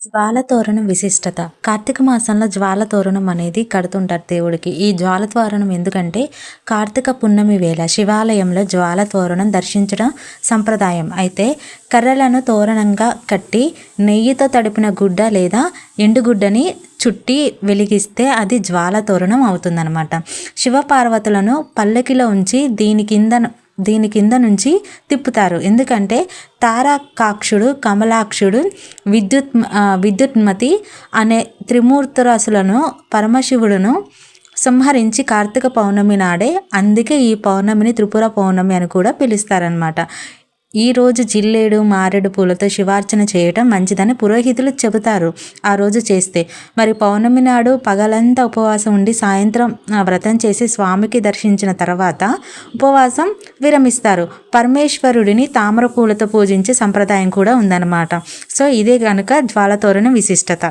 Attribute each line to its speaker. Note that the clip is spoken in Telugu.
Speaker 1: జ్వాల తోరణం విశిష్టత. కార్తీక మాసంలో జ్వాల తోరణం అనేది కడుతుంటారు దేవుడికి. ఈ జ్వాల తోరణం ఎందుకంటే కార్తీక పున్నమి వేళ శివాలయంలో జ్వాల తోరణం దర్శించడం సంప్రదాయం. అయితే కర్రలను తోరణంగా కట్టి నెయ్యితో తడిపిన గుడ్డ లేదా ఎండుగుడ్డని చుట్టి వెలిగిస్తే అది జ్వాల తోరణం అవుతుందన్నమాట. శివపార్వతులను పల్లకిలో ఉంచి దీని కింద నుంచి తిప్పుతారు. ఎందుకంటే తారకాక్షుడు, కమలాక్షుడు, విద్యుత్మతి అనే త్రిమూర్తురాసులను పరమశివుడును సంహరించి కార్తీక పౌర్ణమి నాడే, అందుకే ఈ పౌర్ణమిని త్రిపుర పౌర్ణమి అని కూడా పిలుస్తారనమాట. ఈరోజు జిల్లేడు మారేడు పూలతో శివార్చన చేయటం మంచిదని పురోహితులు చెబుతారు. ఆ రోజు చేస్తే మరి పౌర్ణమి నాడు పగలంతా ఉపవాసం ఉండి సాయంత్రం వ్రతం చేసి స్వామికి దర్శించిన తర్వాత ఉపవాసం విరమిస్తారు. పరమేశ్వరుడిని తామర పూలతో పూజించే సంప్రదాయం కూడా ఉందన్నమాట. సో ఇదే కనుక జ్వాల తోరణం విశిష్టత.